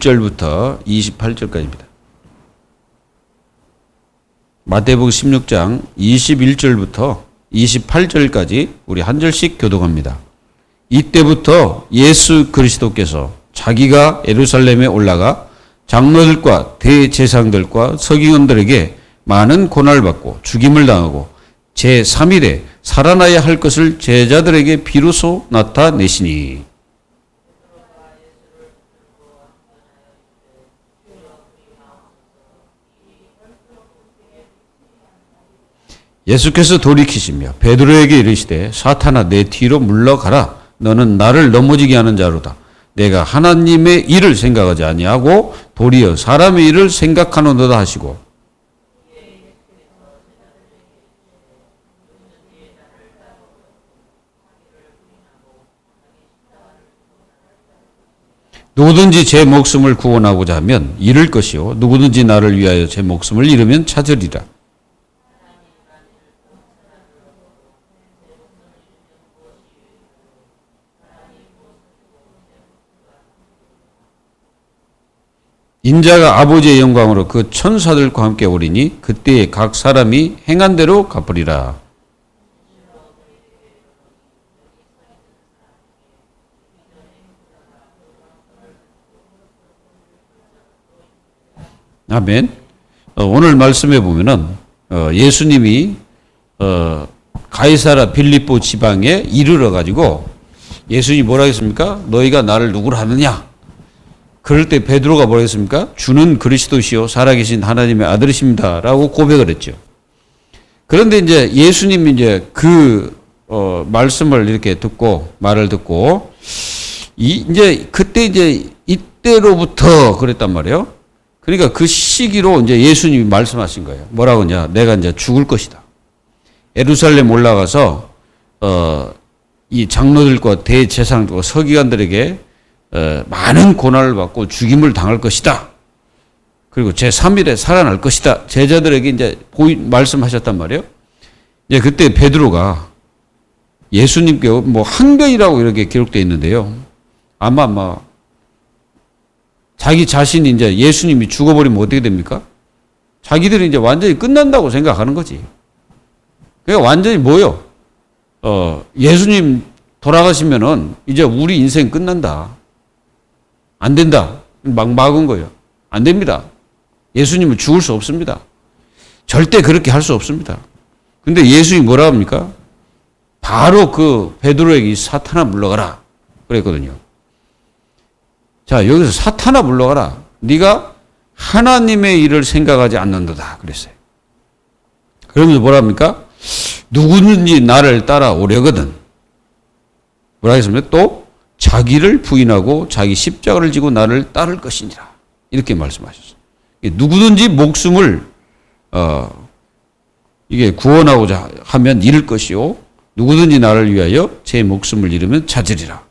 21절부터 28절까지입니다. 마태복음 16장 21절부터 28절까지 우리 한 절씩 교독합니다. 이때부터 예수 그리스도께서 자기가 예루살렘에 올라가 장로들과 대제사장들과 서기관들에게 많은 고난을 받고 죽임을 당하고 제3일에 살아나야 할 것을 제자들에게 비로소 나타내시니 예수께서 돌이키시며 베드로에게 이르시되 사탄아 내 뒤로 물러가라. 너는 나를 넘어지게 하는 자로다. 내가 하나님의 일을 생각하지 아니하고 도리어 사람의 일을 생각하노도다 하시고 누구든지 제 목숨을 구원하고자 하면 잃을 것이요 누구든지 나를 위하여 제 목숨을 잃으면 찾으리라. 인자가 아버지의 영광으로 그 천사들과 함께 오리니 그때에 각 사람이 행한 대로 갚으리라. 아멘. 오늘 말씀에 보면은 예수님이 가이사라 빌립보 지방에 이르러 가지고 예수님이 뭐라 했습니까? 너희가 나를 누구로 하느냐? 그럴 때 베드로가 뭐라 했습니까? 주는 그리스도시요 살아계신 하나님의 아들이십니다라고 고백을 했죠. 그런데 이제 예수님이 이제 그 말씀을 이렇게 듣고 말을 듣고 이제 그때 이제 이때로부터 그랬단 말이에요. 그러니까 그 시기로 이제 예수님이 말씀하신 거예요. 뭐라고 하냐? 내가 이제 죽을 것이다. 예루살렘 올라가서 이 장로들과 대제사장들과 서기관들에게 많은 고난을 받고 죽임을 당할 것이다. 그리고 제3일에 살아날 것이다. 제자들에게 이제 말씀하셨단 말이에요. 이제 그때 베드로가 예수님께 뭐 항변이라고 이렇게 기록되어 있는데요. 아마 자기 자신이 이제 예수님이 죽어버리면 어떻게 됩니까? 자기들이 이제 완전히 끝난다고 생각하는 거지. 그러니까 완전히 뭐요? 예수님 돌아가시면은 이제 우리 인생 끝난다. 안 된다. 막은 거예요. 안 됩니다. 예수님은 죽을 수 없습니다. 절대 그렇게 할 수 없습니다. 근데 예수님이 뭐라 합니까? 바로 그 베드로에게 사탄아 물러가라. 그랬거든요. 자, 여기서 사탄아 물러가라. 네가 하나님의 일을 생각하지 않는도다. 그랬어요. 그러면서 뭐라 합니까? 누구든지 나를 따라오려거든. 뭐라 했습니까? 또 자기를 부인하고 자기 십자가를 지고 나를 따를 것이니라. 이렇게 말씀하셨어요. 누구든지 목숨을 이게 구원하고자 하면 잃을 것이요 누구든지 나를 위하여 제 목숨을 잃으면 찾으리라.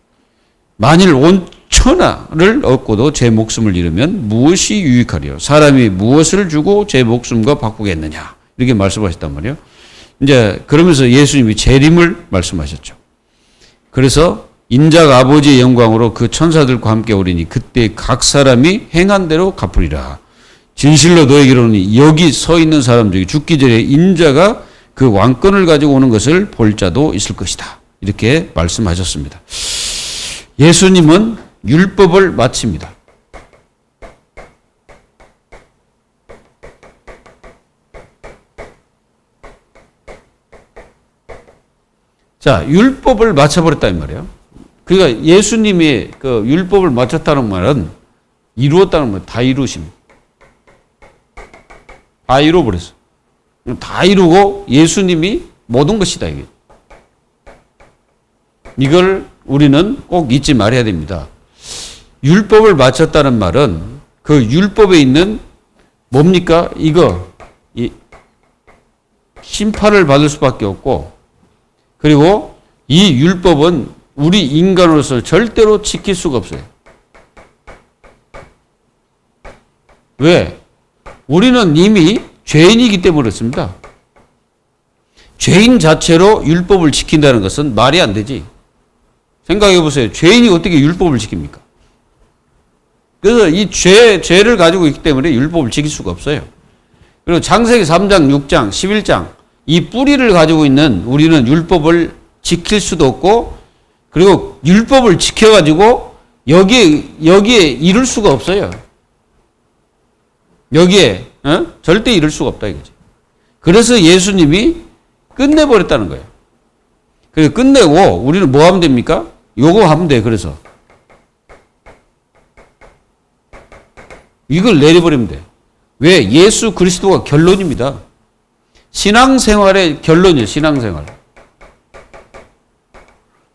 만일 온 천하를 얻고도 제 목숨을 잃으면 무엇이 유익하리요? 사람이 무엇을 주고 제 목숨과 바꾸겠느냐? 이렇게 말씀하셨단 말이에요. 이제 그러면서 예수님이 재림을 말씀하셨죠. 그래서 인자가 아버지의 영광으로 그 천사들과 함께 오리니 그때 각 사람이 행한 대로 갚으리라. 진실로 너에게 이르노니 여기 서 있는 사람 중에 죽기 전에 인자가 그 왕권을 가지고 오는 것을 볼 자도 있을 것이다. 이렇게 말씀하셨습니다. 예수님은 율법을 마칩니다. 자, 율법을 마쳐버렸다 이 말이에요. 그러니까 예수님이 그 율법을 마쳤다는 말은 이루었다는 말, 다 이루십니다. 다 이루어버렸어. 다 이루고 예수님이 모든 것이다 이게. 이걸 우리는 꼭 잊지 말아야 됩니다. 율법을 마쳤다는 말은 그 율법에 있는 뭡니까? 이 심판을 받을 수밖에 없고 그리고 이 율법은 우리 인간으로서 절대로 지킬 수가 없어요. 왜? 우리는 이미 죄인이기 때문에 그렇습니다. 죄인 자체로 율법을 지킨다는 것은 말이 안 되지. 생각해 보세요. 죄인이 어떻게 율법을 지킵니까? 그래서 이 죄를 가지고 있기 때문에 율법을 지킬 수가 없어요. 그리고 창세기 3장, 6장, 11장 이 뿌리를 가지고 있는 우리는 율법을 지킬 수도 없고 그리고 율법을 지켜가지고 여기에 이룰 수가 없어요. 여기에 절대 이룰 수가 없다 이거지. 그래서 예수님이 끝내버렸다는 거예요. 그래서 끝내고 우리는 뭐 하면 됩니까? 요거 하면 돼. 그래서 이걸 내려버리면 돼. 왜? 예수 그리스도가 결론입니다. 신앙생활의 결론이에요. 신앙생활.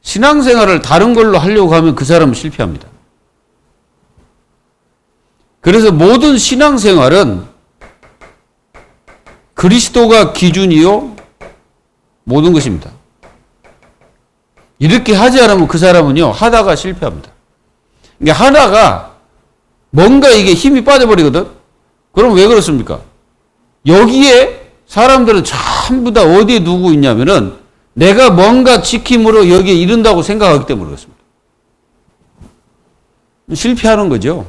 신앙생활을 다른 걸로 하려고 하면 그 사람은 실패합니다. 그래서 모든 신앙생활은 그리스도가 기준이요 모든 것입니다. 이렇게 하지 않으면 그 사람은요 하다가 실패합니다. 그러니까 하다가 뭔가 이게 힘이 빠져버리거든. 그럼 왜 그렇습니까? 여기에 사람들은 전부 다 어디에 두고 있냐면은 내가 뭔가 지킴으로 여기에 이른다고 생각하기 때문에 그렇습니다. 실패하는 거죠.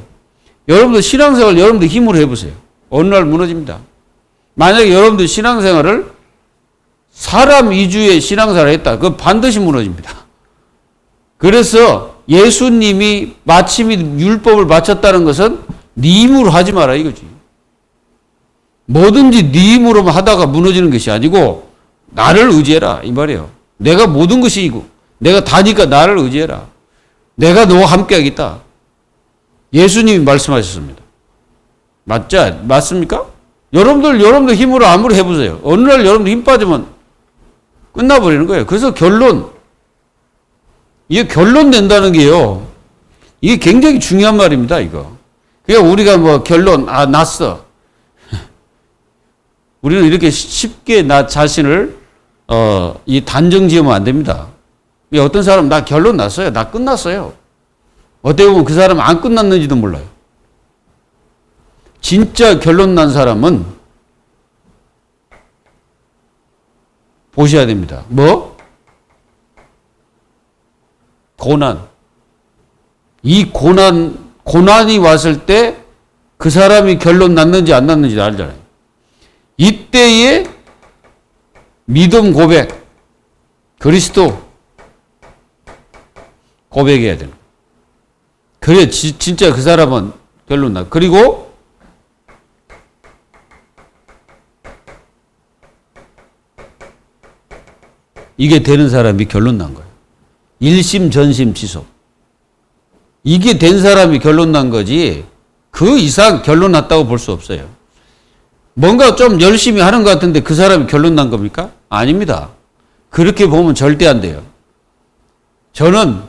여러분들 신앙생활 여러분들 힘으로 해보세요. 어느 날 무너집니다. 만약에 여러분들 신앙생활을 사람 위주의 신앙생활을 했다. 그건 반드시 무너집니다. 그래서 예수님이 마침이 율법을 마쳤다는 것은 네 힘으로 하지 마라 이거지. 뭐든지 네 힘으로만 하다가 무너지는 것이 아니고 나를 의지해라 이 말이에요. 내가 모든 것이고 내가 다니까 나를 의지해라. 내가 너와 함께 하겠다. 예수님이 말씀하셨습니다. 맞습니까? 여러분들 힘으로 아무리 해보세요. 어느 날 여러분들 힘 빠지면 끝나버리는 거예요. 그래서 이게 결론 낸다는 게요. 이게 굉장히 중요한 말입니다, 이거. 그러니까 우리가 뭐 결론, 났어. 우리는 이렇게 쉽게 나 자신을, 이 단정 지으면 안 됩니다. 어떤 사람은 나 결론 났어요. 나 끝났어요. 어떻게 보면 그 사람은 안 끝났는지도 몰라요. 진짜 결론 난 사람은 보셔야 됩니다. 뭐? 고난. 이 고난이 왔을 때 그 사람이 결론 났는지 안 났는지 알잖아요. 이때에 믿음 고백, 그리스도 고백해야 되는. 그래, 진짜 그 사람은 결론 나. 그리고 이게 되는 사람이 결론 난 거예요. 일심, 전심, 지속. 이게 된 사람이 결론 난 거지, 그 이상 결론 났다고 볼 수 없어요. 뭔가 좀 열심히 하는 것 같은데 그 사람이 결론 난 겁니까? 아닙니다. 그렇게 보면 절대 안 돼요. 저는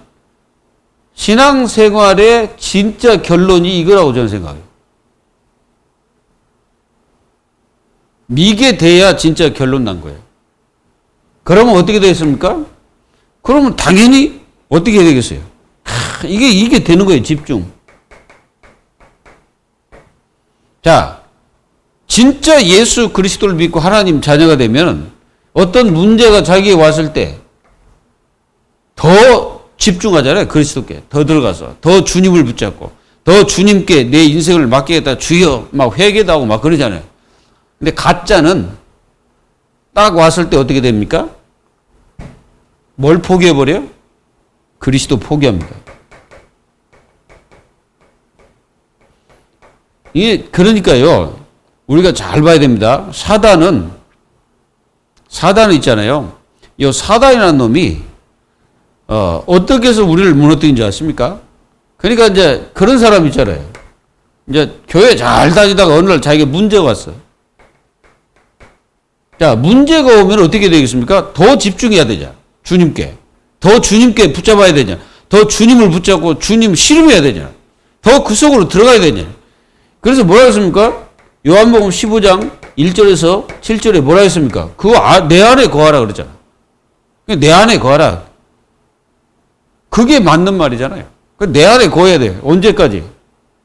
신앙생활의 진짜 결론이 이거라고 저는 생각해요. 이게 돼야 진짜 결론 난 거예요. 그러면 어떻게 되겠습니까? 그러면 당연히 어떻게 되겠어요? 이게 되는 거예요, 집중. 자, 진짜 예수 그리스도를 믿고 하나님 자녀가 되면 어떤 문제가 자기에 왔을 때 더 집중하잖아요. 그리스도께 더 들어가서 더 주님을 붙잡고 더 주님께 내 인생을 맡기겠다. 주여 막 회개도 하고 막 그러잖아요. 근데 가짜는 딱 왔을 때 어떻게 됩니까? 뭘 포기해버려요? 그리스도 포기합니다. 이게 그러니까요. 우리가 잘 봐야 됩니다. 사단은 있잖아요. 이 사단이라는 놈이 어떻게 해서 우리를 무너뜨린지 아십니까? 그러니까 이제 그런 사람 있잖아요. 이제 교회 잘 다니다가 어느 날 자기가 문제가 왔어. 자, 문제가 오면 어떻게 되겠습니까? 더 집중해야 되냐. 주님께. 더 주님께 붙잡아야 되냐. 더 주님을 붙잡고 주님 씨름해야 되냐. 더 그 속으로 들어가야 되냐. 그래서 뭐라 했습니까? 요한복음 15장 1절에서 7절에 뭐라 했습니까? 내 안에 거하라 그러잖아. 내 안에 거하라. 그게 맞는 말이잖아요. 내 안에 거해야 돼. 언제까지?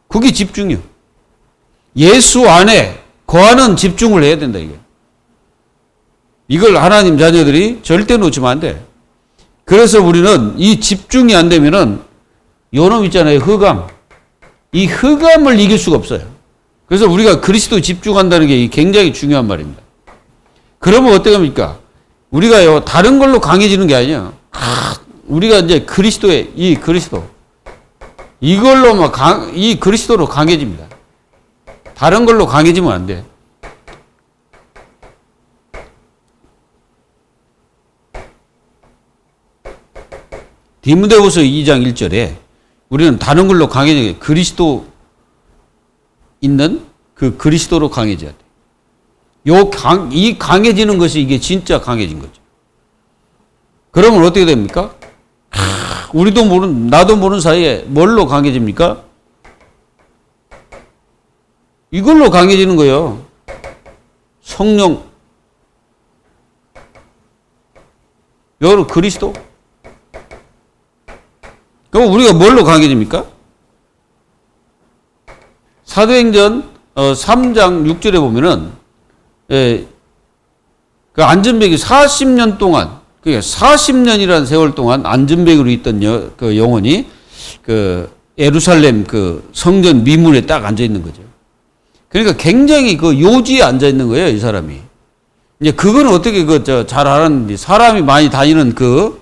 그게 집중이요. 예수 안에 거하는 집중을 해야 된다, 이게. 이걸 하나님 자녀들이 절대 놓치면 안 돼. 그래서 우리는 이 집중이 안 되면은 요놈 있잖아요. 흑암. 이 흑암을 이길 수가 없어요. 그래서 우리가 그리스도 집중한다는 게 굉장히 중요한 말입니다. 그러면 어떻게 합니까? 우리가요, 다른 걸로 강해지는 게 아니에요. 우리가 이제 그리스도의, 이 그리스도. 이걸로 이 그리스도로 강해집니다. 다른 걸로 강해지면 안 돼. 디모데후서 2장 1절에 우리는 다른 걸로 강해지게 그리스도 있는 그 그리스도로 강해져야 돼. 이 강해지는 것이 이게 진짜 강해진 거죠. 그러면 어떻게 됩니까? 나도 모르는 사이에 뭘로 강해집니까? 이걸로 강해지는 거예요. 성령. 여러분, 그리스도. 그럼 우리가 뭘로 강해집니까? 사도행전 3장 6절에 보면은 그 안전뱅이 40년 동안, 그러니까 40년이라는 세월 동안 안전뱅이로 있던 그 영혼이 그 예루살렘 그 성전 미문에 딱 앉아 있는 거죠. 그러니까 굉장히 그 요지에 앉아 있는 거예요, 이 사람이. 이제 그거는 어떻게 잘 알았는지, 사람이 많이 다니는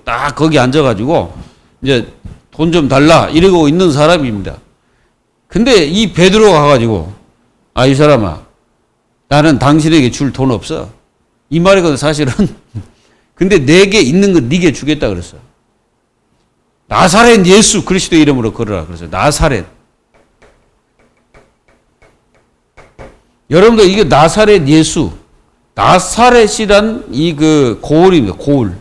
딱 거기 앉아가지고 이제 돈 좀 달라 이러고 있는 사람입니다. 근데 이 베드로가 가가지고, 이 사람아, 나는 당신에게 줄 돈 없어. 이 말이거든, 사실은. 근데 내게 있는 건 네게 주겠다 그랬어. 나사렛 예수 그리스도 이름으로 걸어라 그랬어요. 나사렛. 여러분들, 이게 나사렛 예수, 나사렛이란 이 고을입니다. 고을.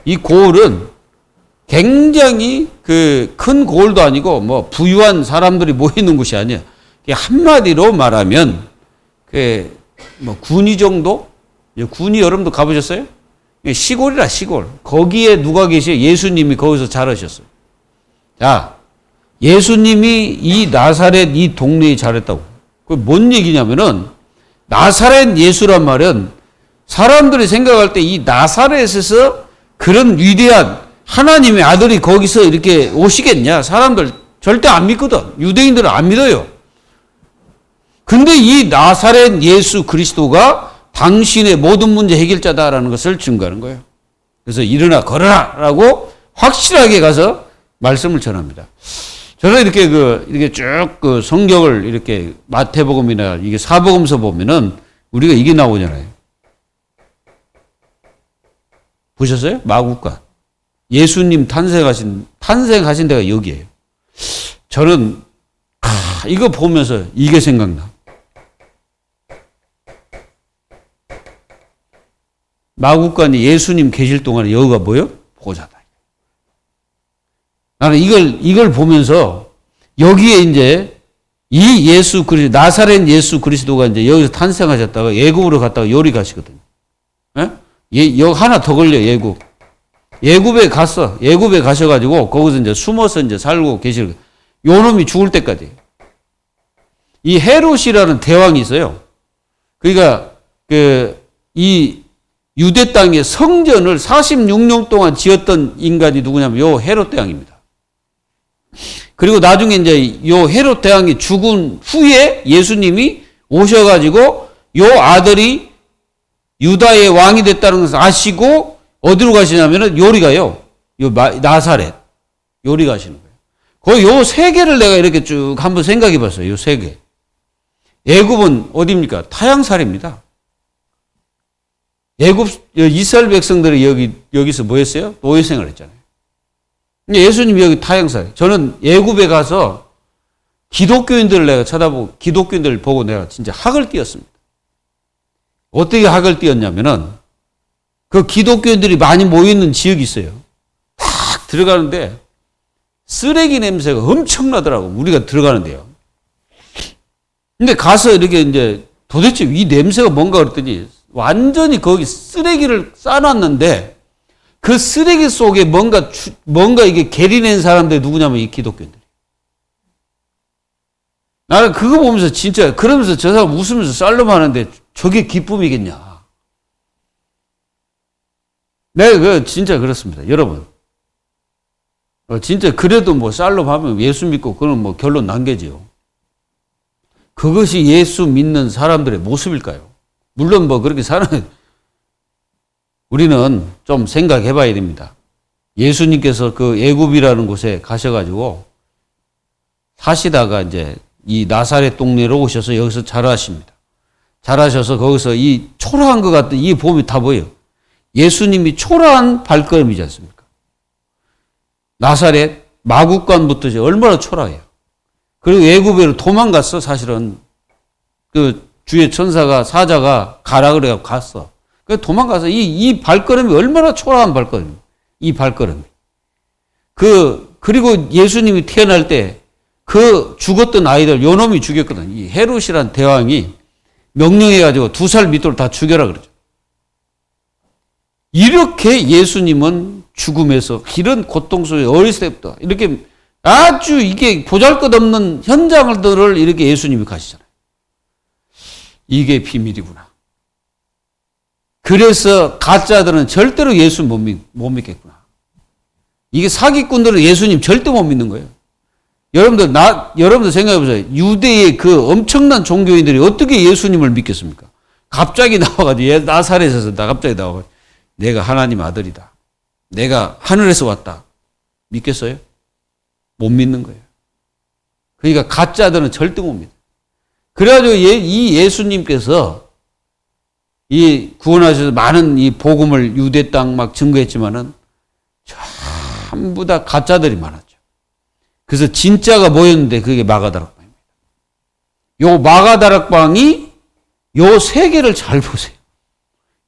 이 고을은 굉장히 큰 고을도 아니고 뭐 부유한 사람들이 모이는 곳이 아니야. 한마디로 말하면 뭐 군위 정도? 군위 여러분도 가보셨어요? 시골이라 시골. 거기에 누가 계세요? 예수님이 거기서 자라셨어요. 자, 예수님이 이 나사렛 이 동네에 자랐다고. 그 뭔 얘기냐면은 나사렛 예수란 말은 사람들이 생각할 때 이 나사렛에서 그런 위대한 하나님의 아들이 거기서 이렇게 오시겠냐? 사람들 절대 안 믿거든. 유대인들은 안 믿어요. 근데 이 나사렛 예수 그리스도가 당신의 모든 문제 해결자다라는 것을 증거하는 거예요. 그래서 일어나 걸어라! 라고 확실하게 가서 말씀을 전합니다. 저는 이렇게 쭉 성경을 이렇게 마태복음이나 이게 사복음서 보면은 우리가 이게 나오잖아요. 보셨어요? 마국간. 예수님 탄생하신 데가 여기예요. 저는 이거 보면서 이게 생각나. 마국간이 예수님 계실 동안에 여기가 뭐예요? 보좌다. 나는 이걸 보면서 여기에 이제 이 예수 그리스도, 나사렛 예수 그리스도가 이제 여기서 탄생하셨다가 예굽으로 갔다가 요리 가시거든요. 여기 하나 더 걸려, 예굽. 예굽에 가셔가지고 거기서 이제 숨어서 이제 살고 계시는 요 놈이 죽을 때까지. 이 헤롯이라는 대왕이 있어요. 그러니까 이 유대 땅에 성전을 46년 동안 지었던 인간이 누구냐면 요 헤롯 대왕입니다. 그리고 나중에 이제 요 헤롯 대왕이 죽은 후에 예수님이 오셔가지고 요 아들이 유다의 왕이 됐다는 것을 아시고 어디로 가시냐면은 요리 가요. 요 나사렛. 요리 가시는 거예요. 거의 요 세 개를 내가 이렇게 쭉 한번 생각해 봤어요. 요 세 개. 애굽은 어디입니까? 타향살입니다. 애굽 이스라엘 백성들이 여기서 뭐 했어요? 노예 생활 했잖아요. 예수님이 여기 타향살. 저는 애굽에 가서 기독교인들을 내가 쳐다보고 기독교인들을 보고 내가 진짜 학을 띄었습니다. 어떻게 학을 띄었냐면은 그 기독교인들이 많이 모여있는 지역이 있어요. 딱 들어가는데 쓰레기 냄새가 엄청나더라고. 우리가 들어가는데요. 근데 가서 이렇게 이제 도대체 이 냄새가 뭔가 그랬더니 완전히 거기 쓰레기를 싸놨는데 그 쓰레기 속에 뭔가 이게 계리낸 사람들이 누구냐면 이 기독교인들. 나는 그거 보면서 진짜 그러면서 저 사람 웃으면서 쌀로 하는데 저게 기쁨이겠냐. 내가 진짜 그렇습니다. 여러분. 진짜 그래도 뭐 쌀로 하면 예수 믿고 그건 뭐 결론 난게지요. 그것이 예수 믿는 사람들의 모습일까요? 물론 뭐 그렇게 사는 우리는 좀 생각해 봐야 됩니다. 예수님께서 그 애굽이라는 곳에 가셔가지고 사시다가 이제 이 나사렛 동네로 오셔서 여기서 자라십니다. 자라셔서 거기서 이 초라한 것 같은 이 보면 다 보여요. 예수님이 초라한 발걸음이지 않습니까? 나사렛 마국간부터 얼마나 초라해요. 그리고 애굽으로 도망갔어. 사실은 그 주의 천사가 사자가 가라 그래가 갔어. 그 도망가서 이 발걸음이 얼마나 초라한 발걸음. 이 발걸음이. 그리고 예수님이 태어날 때 그 죽었던 아이들 요놈이 죽였거든. 이 헤롯이란 대왕이 명령해가지고 2살 밑으로 다 죽여라 그러죠. 이렇게 예수님은 죽음에서 이런 고통 속에 어렸을 때부터 이렇게 아주 이게 보잘것없는 현장들을 이렇게 예수님이 가시잖아요. 이게 비밀이구나. 그래서 가짜들은 절대로 예수 못 믿겠구나. 이게 사기꾼들은 예수님 절대 못 믿는 거예요. 여러분들 생각해 보세요. 유대의 그 엄청난 종교인들이 어떻게 예수님을 믿겠습니까? 갑자기 나와가지고 나사렛에서 갑자기 나와가지고 내가 하나님 아들이다. 내가 하늘에서 왔다. 믿겠어요? 못 믿는 거예요. 그러니까 가짜들은 절대 못 믿어요. 그래가지고 이 예수님께서 이 구원하셔서 많은 이 복음을 유대 땅 막 증거했지만은 전부 다 가짜들이 많았죠. 그래서 진짜가 뭐였는데 그게 마가다락방입니다. 요 마가다락방이 요 세 개를 잘 보세요.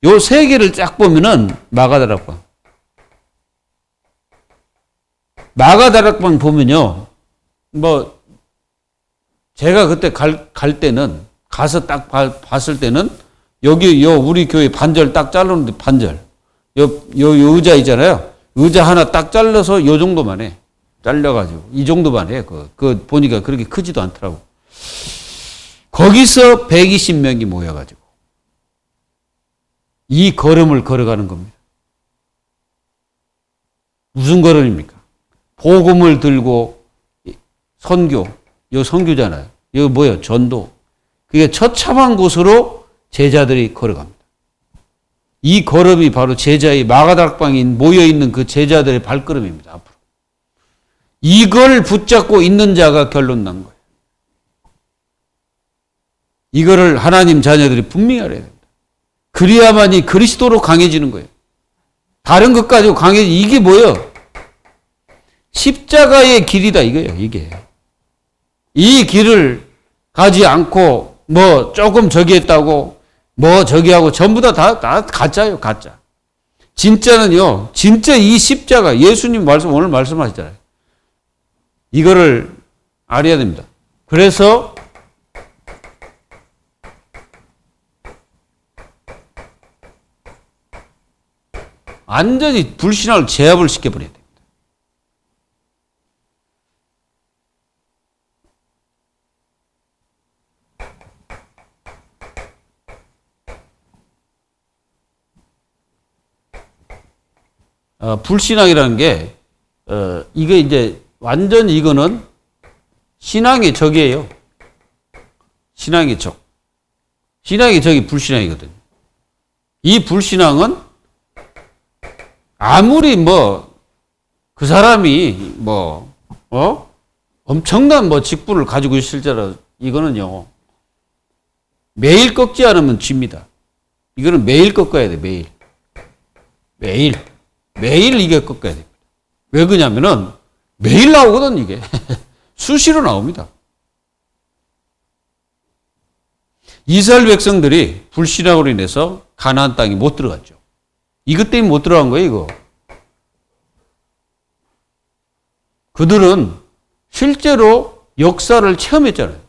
요 세 개를 쫙 보면은 마가다락방. 마가다락방 보면요. 뭐 제가 그때 갈 때는 가서 딱 봤을 때는 여기 우리 교회 반절 딱 자르는데 반절. 요 의자 있잖아요. 의자 하나 딱 잘라서 요 정도만 해. 잘려가지고 이 정도만 해. 그 보니까 그렇게 크지도 않더라고. 거기서 120명이 모여가지고 이 걸음을 걸어가는 겁니다. 무슨 걸음입니까? 복음을 들고 선교, 이거 선교잖아요. 이거 뭐예요? 전도. 그게 처참한 곳으로 제자들이 걸어갑니다. 이 걸음이 바로 제자의 마가다락방에 모여있는 그 제자들의 발걸음입니다. 앞으로. 이걸 붙잡고 있는 자가 결론 난 거예요. 이거를 하나님 자녀들이 분명히 알아야 됩니다. 그래야만이 그리스도로 강해지는 거예요. 다른 것 가지고 이게 뭐예요? 십자가의 길이다 이거예요. 이게. 이 길을 가지 않고 뭐 조금 저기 했다고 뭐 저기 하고 전부 다 가짜예요. 가짜. 진짜는요. 진짜 이 십자가 예수님 오늘 말씀하시잖아요. 이거를 알아야 됩니다. 그래서 완전히 불신앙을 제압을 시켜버려야 됩니다. 불신앙이라는 게 이게 이제 완전 이거는 신앙의 적이에요. 신앙의 적. 신앙의 적이 불신앙이거든요. 이 불신앙은 아무리 그 사람이 엄청난 직분을 가지고 있을지라도 이거는요, 매일 꺾지 않으면 집니다. 이거는 매일 꺾어야 돼, 매일. 매일 이게 꺾어야 됩니다. 왜 그러냐면은 매일 나오거든, 이게. 수시로 나옵니다. 이스라엘 백성들이 불신앙으로 인해서 가나안 땅에 못 들어갔죠. 이것 때문에 못 들어간 거예요, 이거. 그들은 실제로 역사를 체험했잖아요.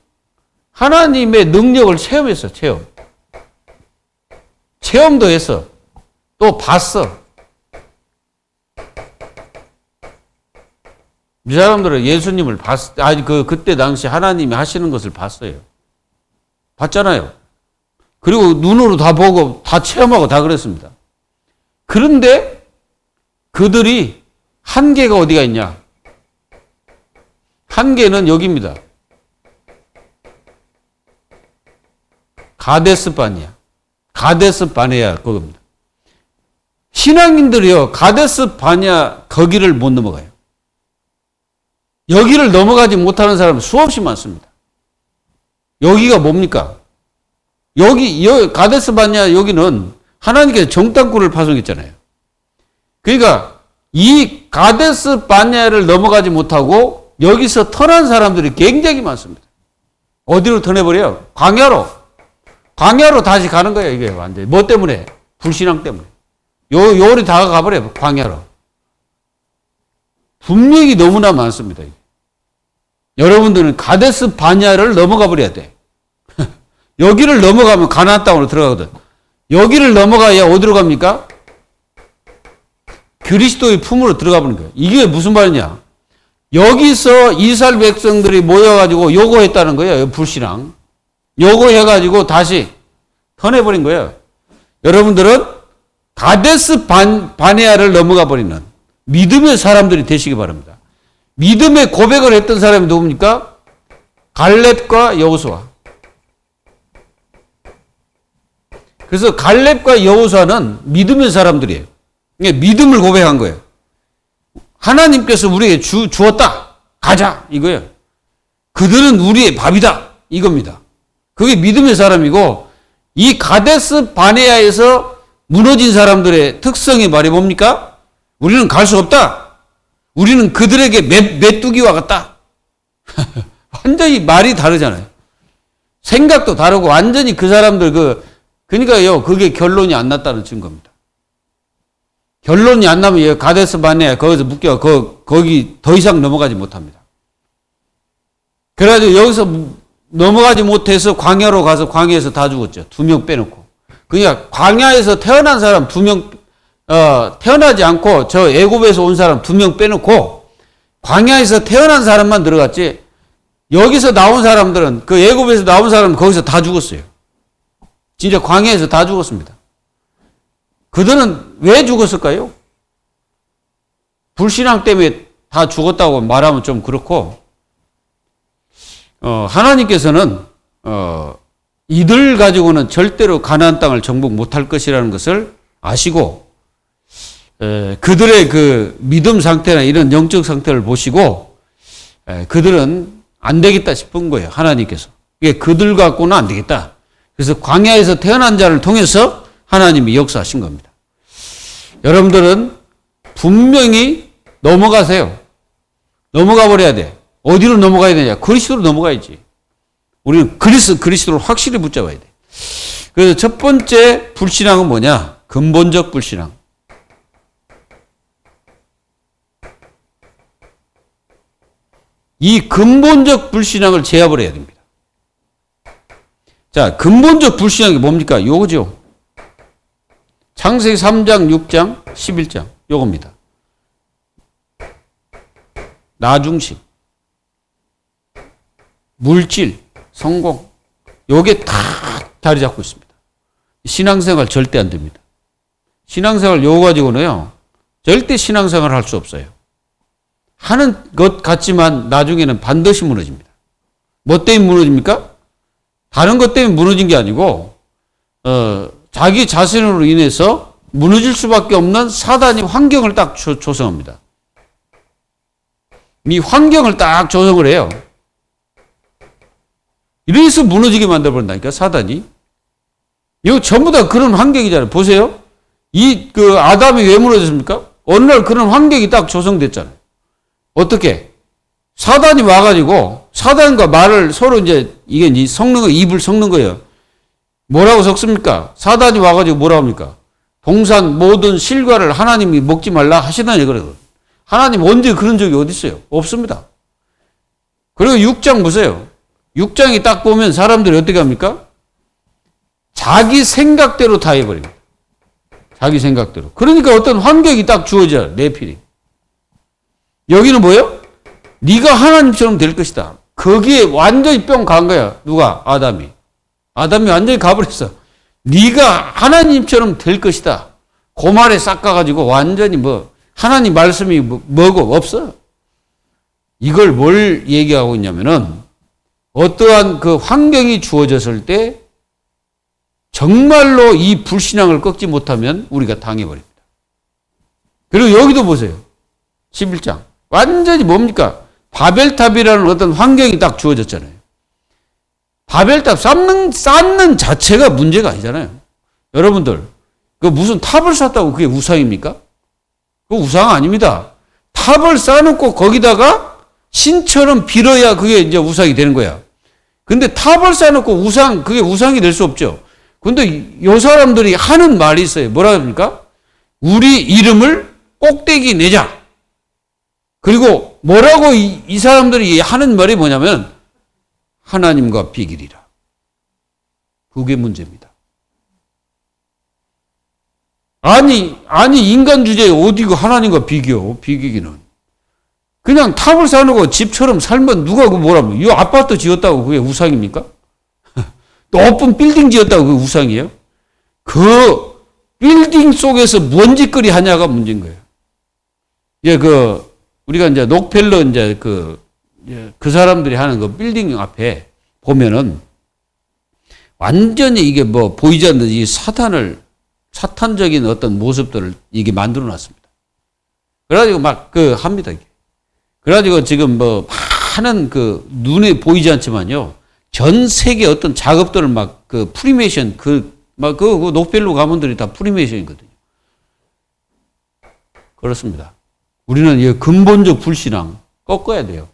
하나님의 능력을 체험했어, 체험도 했어. 또 봤어. 이 사람들은 예수님을 그때 당시 하나님이 하시는 것을 봤어요. 봤잖아요. 그리고 눈으로 다 보고 다 체험하고 다 그랬습니다. 그런데 그들이 한계가 어디가 있냐? 한계는 여기입니다. 가데스 바네아. 가데스 바네아 그겁니다. 신앙인들이요, 가데스 바네아 거기를 못 넘어가요. 여기를 넘어가지 못하는 사람은 수없이 많습니다. 여기가 뭡니까? 여기 가데스 바네아 여기는 하나님께서 정탐꾼을 파송했잖아요. 그러니까 이 가데스 바네아를 넘어가지 못하고 여기서 터난 사람들이 굉장히 많습니다. 어디로 터내버려요? 광야로 다시 가는 거예요, 이게 완전히. 뭐 때문에? 불신앙 때문에. 요리 다 가버려요, 광야로. 분명히 너무나 많습니다. 이게. 여러분들은 가데스 바네아를 넘어가 버려야 돼. 여기를 넘어가면 가나안 땅으로 들어가거든. 여기를 넘어가야 어디로 갑니까? 그리스도의 품으로 들어가 버리는 거예요. 이게 무슨 말이냐? 여기서 이스라엘 백성들이 모여가지고 요거했다는 거예요. 불신앙. 요거해가지고 다시 터내버린 거예요. 여러분들은 가데스 바네아를 넘어가 버리는 믿음의 사람들이 되시기 바랍니다. 믿음의 고백을 했던 사람이 누굽니까? 갈렙과 여호수아. 그래서 갈렙과 여호수아는 믿음의 사람들이에요. 믿음을 고백한 거예요. 하나님께서 우리에게 주었다. 가자. 이거예요. 그들은 우리의 밥이다. 이겁니다. 그게 믿음의 사람이고, 이 가데스 바네아에서 무너진 사람들의 특성이 말이 뭡니까? 우리는 갈 수 없다. 우리는 그들에게 메뚜기와 같다. 완전히 말이 다르잖아요. 생각도 다르고 완전히 그 사람들 그러니까요, 그게 결론이 안 났다는 증거입니다. 결론이 안 나면 가데스 바네아 거기서 묶여 거기 더 이상 넘어가지 못합니다. 그래가지고 여기서 넘어가지 못해서 광야로 가서 광야에서 다 죽었죠. 2명 빼놓고. 그러니까 광야에서 태어난 사람 2명 태어나지 않고 저 애굽에서 온 사람 2명 빼놓고 광야에서 태어난 사람만 들어갔지. 여기서 나온 사람들은 그 애굽에서 나온 사람은 거기서 다 죽었어요. 진짜 광야에서 다 죽었습니다. 그들은 왜 죽었을까요? 불신앙 때문에 다 죽었다고 말하면 좀 그렇고, 하나님께서는 이들 가지고는 절대로 가나안 땅을 정복 못할 것이라는 것을 아시고, 그들의 그 믿음 상태나 이런 영적 상태를 보시고, 그들은 안 되겠다 싶은 거예요. 하나님께서. 이게 그들 갖고는 안 되겠다. 그래서 광야에서 태어난 자를 통해서 하나님이 역사하신 겁니다. 여러분들은 분명히 넘어가세요. 넘어가 버려야 돼. 어디로 넘어가야 되냐? 그리스도로 넘어가야지. 우리는 그리스도를 확실히 붙잡아야 돼. 그래서 첫 번째 불신앙은 뭐냐? 근본적 불신앙. 이 근본적 불신앙을 제압을 해야 됩니다. 자, 근본적 불신앙이 뭡니까? 요거죠. 창세기 3장, 6장, 11장. 요겁니다. 나중심, 물질, 성공. 요게 다 자리 잡고 있습니다. 신앙생활 절대 안 됩니다. 신앙생활 요거 가지고는요, 절대 신앙생활 할 수 없어요. 하는 것 같지만 나중에는 반드시 무너집니다. 뭐 때문에 무너집니까? 다른 것 때문에 무너진 게 아니고, 자기 자신으로 인해서 무너질 수밖에 없는 사단이 환경을 딱 조성합니다. 이 환경을 딱 조성을 해요. 이래서 무너지게 만들어버린다니까, 사단이. 이거 전부 다 그런 환경이잖아요. 보세요. 아담이 왜 무너졌습니까? 어느 날 그런 환경이 딱 조성됐잖아요. 어떻게? 사단이 와가지고, 사단과 말을 서로 이게 섞는 거, 입을 섞는 거예요. 뭐라고 섞습니까? 사단이 와가지고 뭐라고 합니까? 동산 모든 실과를 하나님이 먹지 말라 하시다니 그러거든. 하나님 언제 그런 적이 어디 있어요? 없습니다. 그리고 6장 보세요. 6장이 딱 보면 사람들이 어떻게 합니까? 자기 생각대로 다 해버립니다. 자기 생각대로. 그러니까 어떤 환경이 딱 주어져요. 내필이. 여기는 뭐예요? 네가 하나님처럼 될 것이다. 거기에 완전히 뿅 간 거야. 누가? 아담이. 아담이 완전히 가버렸어. 네가 하나님처럼 될 것이다. 그 말에 싹 가가지고 완전히 하나님 말씀이 뭐고 없어. 이걸 뭘 얘기하고 있냐면은 어떠한 그 환경이 주어졌을 때 정말로 이 불신앙을 꺾지 못하면 우리가 당해버립니다. 그리고 여기도 보세요. 11장. 완전히 뭡니까? 바벨탑이라는 어떤 환경이 딱 주어졌잖아요. 바벨탑 쌓는 자체가 문제가 아니잖아요. 여러분들, 그 무슨 탑을 쌓았다고 그게 우상입니까? 그거 우상 아닙니다. 탑을 쌓아놓고 거기다가 신처럼 빌어야 그게 이제 우상이 되는 거야. 근데 탑을 쌓아놓고 그게 우상이 될 수 없죠. 근데 요 사람들이 하는 말이 있어요. 뭐라 합니까? 우리 이름을 꼭대기 내자. 그리고 뭐라고 이 사람들이 하는 말이 뭐냐면 하나님과 비기리라. 그게 문제입니다. 아니 인간 주제에 어디가 하나님과 비기기는. 그냥 탑을 쌓아놓고 집처럼 살면 누가 그 뭐라고 이 아파트 지었다고 그게 우상입니까? 높은 빌딩 지었다고 그게 우상이에요? 그 빌딩 속에서 뭔 짓거리 하냐가 문제인 거예요. 예, 우리가 이제 록펠러 이제 그 사람들이 하는 그 빌딩 앞에 보면은 완전히 이게 뭐 보이지 않는 이 사탄적인 어떤 모습들을 이게 만들어 놨습니다. 그래가지고 막 합니다, 이게. 그래가지고 지금 뭐 많은 눈에 보이지 않지만요. 전 세계 어떤 작업들을 막 프리메이션, 록펠러 가문들이 다 프리메이션이거든요. 그렇습니다. 우리는 이 근본적 불신앙 꺾어야 돼요.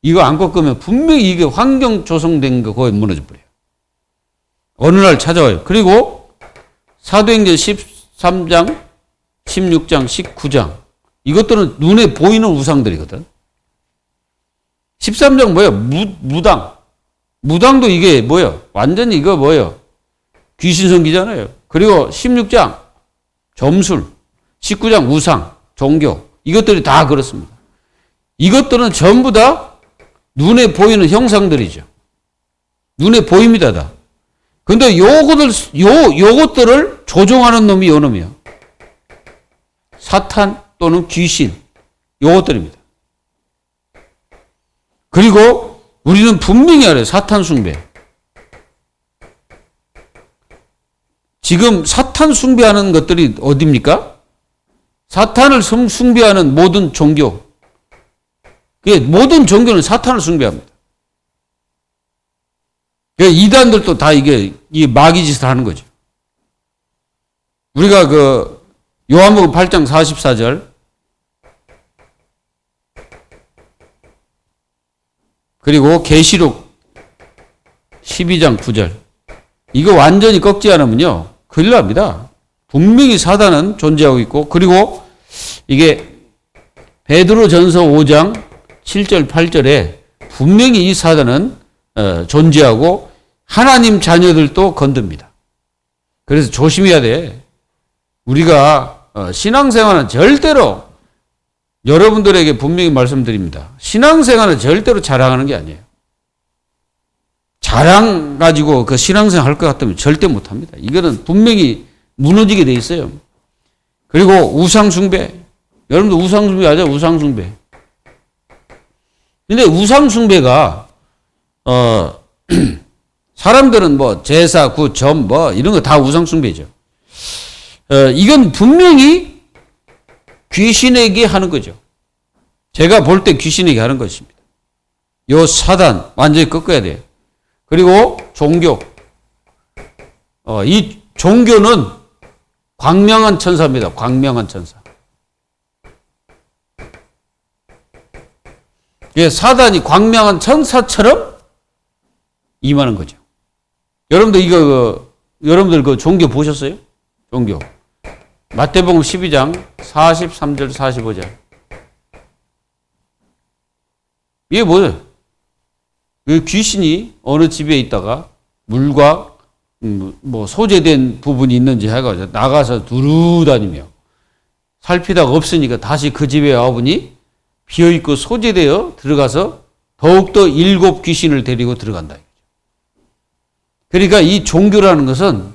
이거 안 꺾으면 분명히 이게 환경 조성된 거 거의 무너져 버려요. 어느 날 찾아와요. 그리고 사도행전 13장, 16장, 19장 이것들은 눈에 보이는 우상들이거든. 13장 뭐예요? 무당. 무당도 이게 뭐예요? 완전히 이거 뭐예요? 귀신 섬기잖아요. 그리고 16장 점술, 19장 우상, 종교 이것들이 다 그렇습니다. 이것들은 전부 다 눈에 보이는 형상들이죠. 눈에 보입니다, 다. 근데 요것들을 조종하는 놈이 요 놈이요. 사탄 또는 귀신. 요것들입니다. 그리고 우리는 분명히 알아요. 사탄 숭배. 지금 사탄 숭배하는 것들이 어디입니까? 사탄을 숭배하는 모든 종교. 모든 종교는 사탄을 숭배합니다. 이단들도 다 이 마귀 짓을 하는 거죠. 우리가 요한복음 8장 44절 그리고 계시록 12장 9절 이거 완전히 꺾지 않으면요 큰일 납니다. 분명히 사단은 존재하고 있고 그리고 이게 베드로전서 5장 7절 8절에 분명히 이 사단은 존재하고 하나님 자녀들도 건듭니다. 그래서 조심해야 돼. 우리가 신앙생활은 절대로 여러분들에게 분명히 말씀드립니다. 신앙생활은 절대로 자랑하는 게 아니에요. 자랑 가지고 그 신앙생활 할 것 같으면 절대 못합니다. 이거는 분명히 무너지게 돼 있어요. 그리고 우상숭배. 여러분들 우상숭배 하죠? 우상숭배. 근데 우상숭배가 사람들은 뭐 제사, 구, 점 뭐 이런 거 다 우상숭배죠. 이건 분명히 귀신에게 하는 거죠. 제가 볼 때 귀신에게 하는 것입니다. 요 사단 완전히 꺾어야 돼요. 그리고 종교. 이 종교는 광명한 천사입니다. 광명한 천사. 사단이 광명한 천사처럼 임하는 거죠. 여러분들 여러분들 그 종교 보셨어요? 종교. 마태복음 12장 43절 45절. 이게 뭐예요? 귀신이 어느 집에 있다가 물과 뭐 소재된 부분이 있는지 해가지고 나가서 두루 다니며 살피다가 없으니까 다시 그 집에 와보니 비어있고 소재되어 들어가서 더욱더 7 귀신을 데리고 들어간다. 그러니까 이 종교라는 것은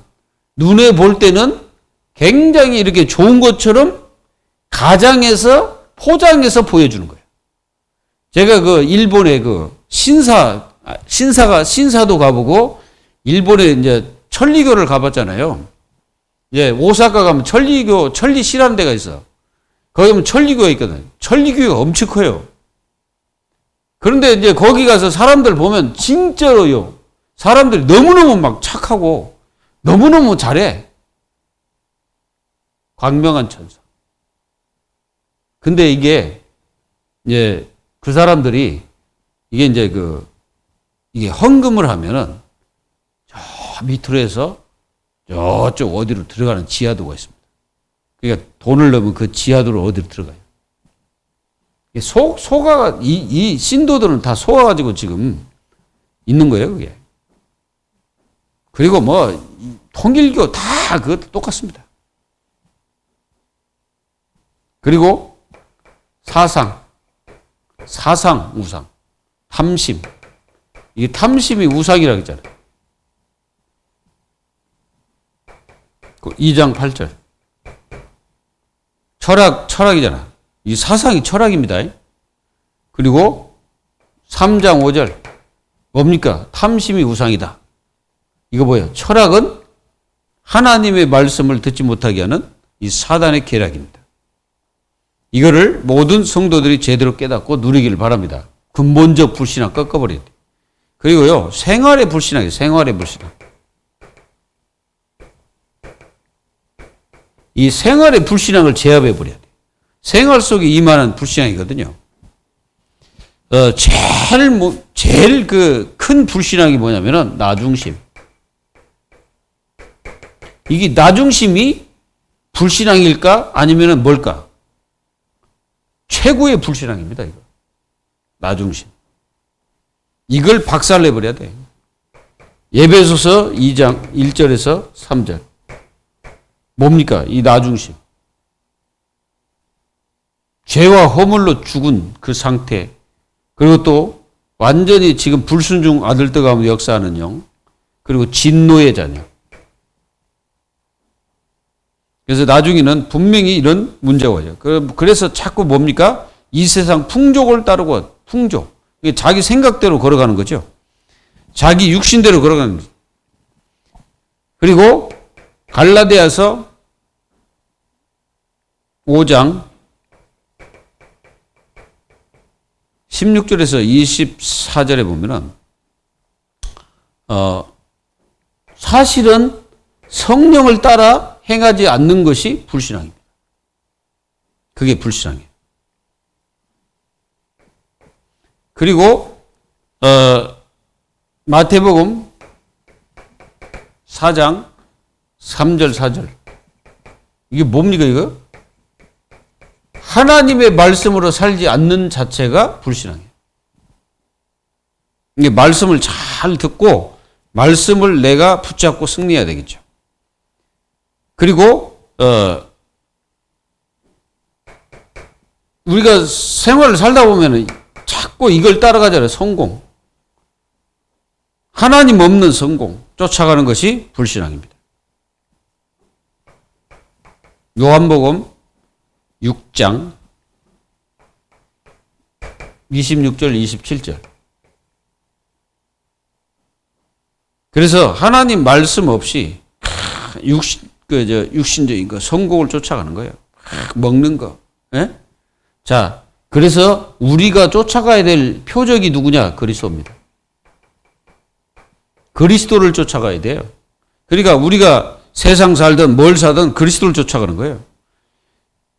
눈에 볼 때는 굉장히 이렇게 좋은 것처럼 가장해서 포장해서 보여주는 거예요. 제가 그 일본에 그 신사도 가보고 일본에 이제 천리교를 가봤잖아요. 예, 오사카 가면 천리 씨라는 데가 있어. 거기 가면 천리교가 있거든. 천리교가 엄청 커요. 그런데 이제 거기 가서 사람들 보면 진짜로요. 사람들이 너무너무 막 착하고 너무너무 잘해. 광명한 천사. 근데 이게 이제 그 사람들이 이게 이제 이게 헌금을 하면은 저 밑으로 해서 저쪽 어디로 들어가는 지하도가 있습니다. 그러니까 돈을 넣으면 그 지하도로 어디로 들어가요. 이 신도들은 다 속아가지고 지금 있는 거예요, 그게. 그리고 뭐, 통일교 다 그것도 똑같습니다. 그리고 사상, 우상, 탐심. 이게 탐심이 우상이라고 했잖아요. 2장 8절. 철학이잖아. 이 사상이 철학입니다. 그리고 3장 5절. 뭡니까? 탐심이 우상이다. 이거 뭐예요? 철학은 하나님의 말씀을 듣지 못하게 하는 이 사단의 계략입니다. 이거를 모든 성도들이 제대로 깨닫고 누리기를 바랍니다. 근본적 불신앙 꺾어버려야 돼요. 그리고요, 생활의 불신앙이에요. 생활의 불신앙. 이 생활의 불신앙을 제압해버려야 돼요. 생활 속에 임하는 불신앙이거든요. 제일 큰 불신앙이 뭐냐면은 나중심. 이게 나중심이 불신앙일까? 아니면은 뭘까? 최고의 불신앙입니다, 이거. 나중심. 이걸 박살내버려야 돼. 에베소서 2장 1절에서 3절. 뭡니까? 이 나중심. 죄와 허물로 죽은 그 상태. 그리고 또 완전히 지금 불순종 아들들 가운데 역사하는 영. 그리고 진노의 자녀. 그래서 나중에는 분명히 이런 문제가 와요. 그래서 자꾸 뭡니까? 이 세상 풍족을 따르고 풍족. 이게 자기 생각대로 걸어가는 거죠. 자기 육신대로 걸어가는 거죠. 그리고 갈라디아서 5장 16절에서 24절에 보면은 사실은 성령을 따라 행하지 않는 것이 불신앙입니다. 그게 불신앙이에요. 그리고 마태복음 4장 3절 4절. 이게 뭡니까 이거? 하나님의 말씀으로 살지 않는 자체가 불신앙이에요. 이게 말씀을 잘 듣고 말씀을 내가 붙잡고 승리해야 되겠죠. 그리고 우리가 생활을 살다 보면 자꾸 이걸 따라가잖아요. 성공. 하나님 없는 성공 쫓아가는 것이 불신앙입니다. 요한복음 6장 26절 27절. 그래서 하나님 말씀 없이 육신적인 거, 성공을 쫓아가는 거예요. 먹는 거. 예? 자, 그래서 우리가 쫓아가야 될 표적이 누구냐? 그리스도입니다. 그리스도를 쫓아가야 돼요. 그러니까 우리가 세상 살든 뭘 사든 그리스도를 쫓아가는 거예요.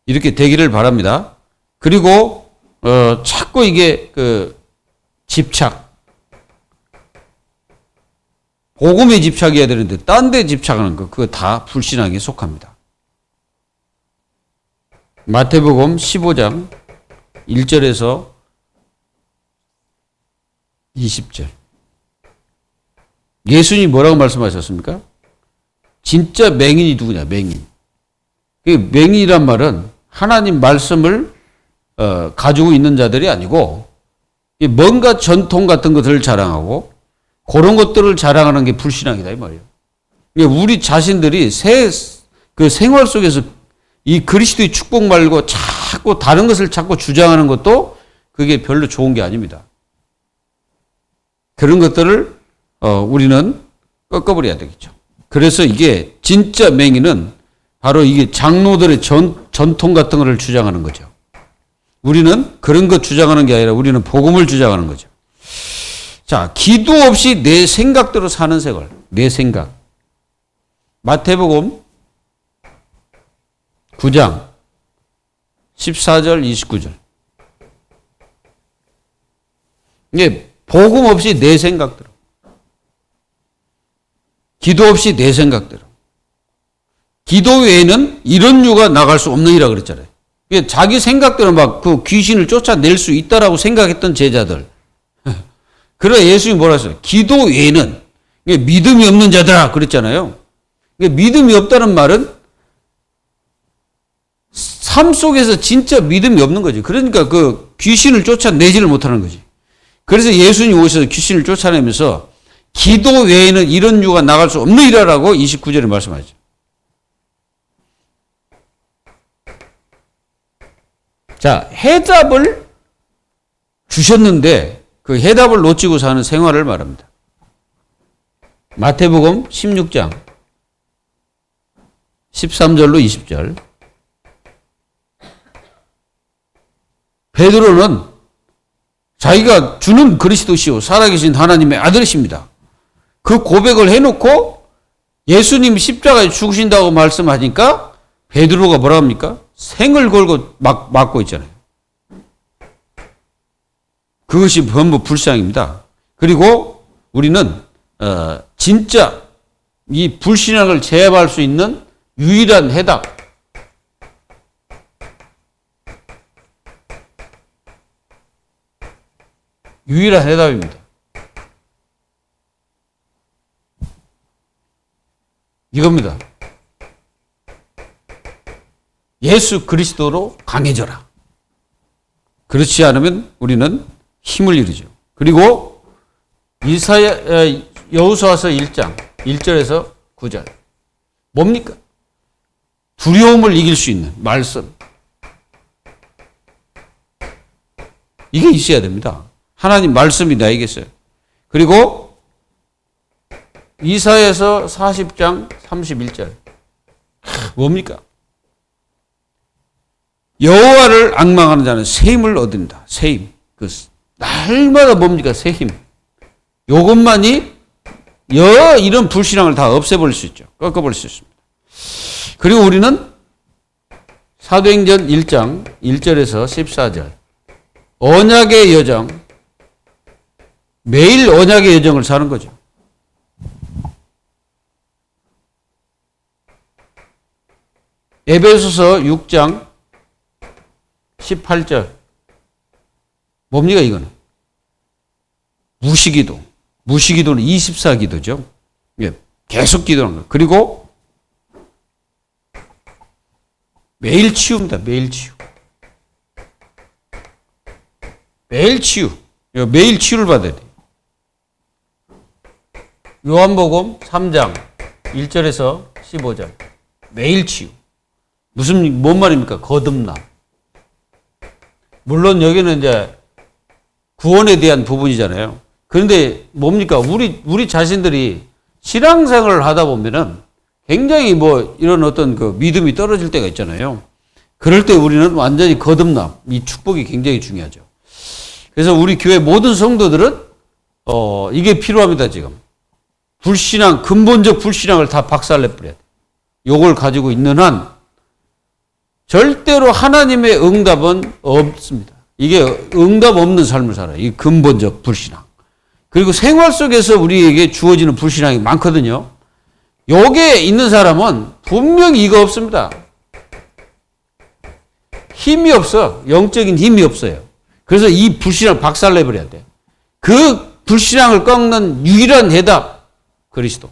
이렇게 되기를 바랍니다. 그리고 자꾸 이게 집착. 복음에 집착해야 되는데 딴 데 집착하는 거 그거 다 불신앙에 속합니다. 마태복음 15장 1절에서 20절. 예수님이 뭐라고 말씀하셨습니까? 진짜 맹인이 누구냐? 맹인. 맹인이란 말은 하나님 말씀을 가지고 있는 자들이 아니고 뭔가 전통 같은 것들을 자랑하고 그런 것들을 자랑하는 게 불신앙이다 이 말이에요. 우리 자신들이 그 생활 속에서 이 그리스도의 축복 말고 자꾸 다른 것을 자꾸 주장하는 것도 그게 별로 좋은 게 아닙니다. 그런 것들을 우리는 꺾어버려야 되겠죠. 그래서 이게 진짜 맹인은 바로 이게 장로들의 전통 같은 것을 주장하는 거죠. 우리는 그런 것 주장하는 게 아니라 우리는 복음을 주장하는 거죠. 자, 기도 없이 내 생각대로 사는 생활, 내 생각. 마태복음 9장 14절 29절. 이게 복음 없이 내 생각대로. 기도 없이 내 생각대로. 기도 외에는 이런 유가 나갈 수 없느니라 그랬잖아요. 자기 생각대로 막 그 귀신을 쫓아낼 수 있다라고 생각했던 제자들. 그래 예수님이 뭐라 했어요? 기도 외에는 믿음이 없는 자들아 그랬잖아요. 믿음이 없다는 말은 삶 속에서 진짜 믿음이 없는 거지. 그러니까 그 귀신을 쫓아내지를 못하는 거지. 그래서 예수님이 오셔서 귀신을 쫓아내면서 기도 외에는 이런 유가 나갈 수 없느니라라고 29절에 말씀하죠. 자, 해답을 주셨는데 그 해답을 놓치고 사는 생활을 말합니다. 마태복음 16장 13절로 20절. 베드로는 자기가 주는 그리스도시요 살아계신 하나님의 아들이십니다. 그 고백을 해놓고 예수님이 십자가에 죽으신다고 말씀하니까 베드로가 뭐라 합니까? 생을 걸고 막고 있잖아요. 그것이 전부 불신앙입니다. 그리고 우리는 진짜 이 불신앙을 제압할 수 있는 유일한 해답. 유일한 해답입니다. 이겁니다. 예수 그리스도로 강해져라. 그렇지 않으면 우리는 힘을 잃으죠. 그리고 여호수아서 1장 1절에서 9절. 뭡니까? 두려움을 이길 수 있는 말씀. 이게 있어야 됩니다. 하나님 말씀이 나에게 있어요. 그리고 이사야서 40장 31절. 뭡니까? 여호와를 앙망하는 자는 새 힘을 얻는다. 새 힘. 그 날마다 뭡니까? 새 힘. 요것만이 이런 불신앙을 다 없애버릴 수 있죠. 꺾어버릴 수 있습니다. 그리고 우리는 사도행전 1장 1절에서 14절. 언약의 여정. 매일 언약의 여정을 사는 거죠. 에베소서 6장 18절. 뭡니까 이거는? 무시기도. 무시기도는 24기도죠. 예, 계속 기도하는 거예요. 그리고 매일 치유입니다. 매일 치유. 매일 치유. 매일 치유를 받아야 돼요. 요한복음 3장 1절에서 15절. 매일 치유. 뭔 말입니까? 거듭남. 물론 여기는 이제 구원에 대한 부분이잖아요. 그런데 뭡니까? 우리 자신들이 신앙생활을 하다 보면은 굉장히 이런 어떤 그 믿음이 떨어질 때가 있잖아요. 그럴 때 우리는 완전히 거듭남. 이 축복이 굉장히 중요하죠. 그래서 우리 교회 모든 성도들은 이게 필요합니다, 지금. 불신앙, 근본적 불신앙을 다 박살내버려야 돼. 요걸 가지고 있는 한 절대로 하나님의 응답은 없습니다. 이게 응답 없는 삶을 살아요. 이 근본적 불신앙. 그리고 생활 속에서 우리에게 주어지는 불신앙이 많거든요. 요게 있는 사람은 분명히 이거 없습니다. 힘이 없어. 영적인 힘이 없어요. 그래서 이 불신앙을 박살내버려야 돼. 그 불신앙을 꺾는 유일한 해답, 그리스도.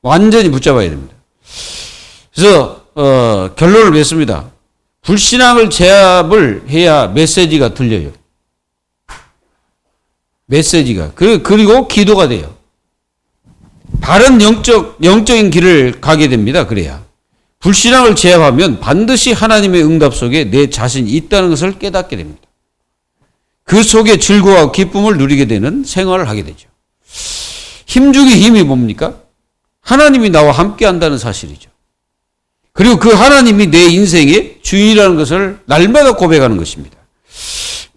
완전히 붙잡아야 됩니다. 그래서 결론을 맺습니다. 불신앙을 제압을 해야 메시지가 들려요. 메시지가. 그리고 기도가 돼요. 바른 영적인 길을 가게 됩니다. 그래야. 불신앙을 제압하면 반드시 하나님의 응답 속에 내 자신이 있다는 것을 깨닫게 됩니다. 그 속에 즐거워하고 기쁨을 누리게 되는 생활을 하게 되죠. 힘주기 힘이 뭡니까? 하나님이 나와 함께 한다는 사실이죠. 그리고 그 하나님이 내 인생의 주인이라는 것을 날마다 고백하는 것입니다.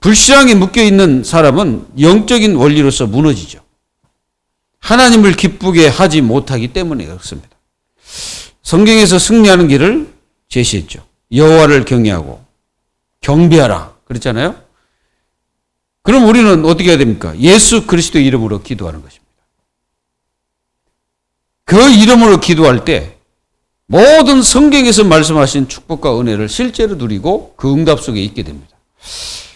불신앙에 묶여있는 사람은 영적인 원리로서 무너지죠. 하나님을 기쁘게 하지 못하기 때문에 그렇습니다. 성경에서 승리하는 길을 제시했죠. 여호와를 경외하고 경배하라 그랬잖아요. 그럼 우리는 어떻게 해야 됩니까? 예수 그리스도의 이름으로 기도하는 것입니다. 그 이름으로 기도할 때 모든 성경에서 말씀하신 축복과 은혜를 실제로 누리고 그 응답 속에 있게 됩니다.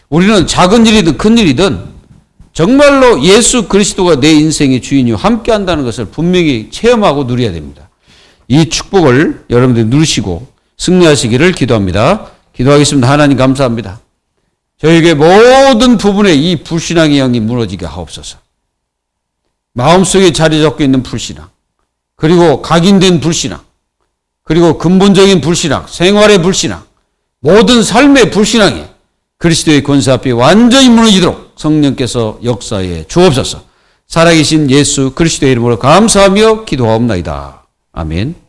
우리는 작은 일이든 큰 일이든 정말로 예수 그리스도가 내 인생의 주인이요 함께 한다는 것을 분명히 체험하고 누려야 됩니다. 이 축복을 여러분들이 누리시고 승리하시기를 기도합니다. 기도하겠습니다. 하나님 감사합니다. 저에게 모든 부분에 이 불신앙의 영이 무너지게 하옵소서. 마음속에 자리 잡고 있는 불신앙, 그리고 각인된 불신앙, 그리고 근본적인 불신앙, 생활의 불신앙, 모든 삶의 불신앙이 그리스도의 권세 앞에 완전히 무너지도록 성령께서 역사에 주옵소서. 살아계신 예수 그리스도의 이름으로 감사하며 기도하옵나이다. 아멘.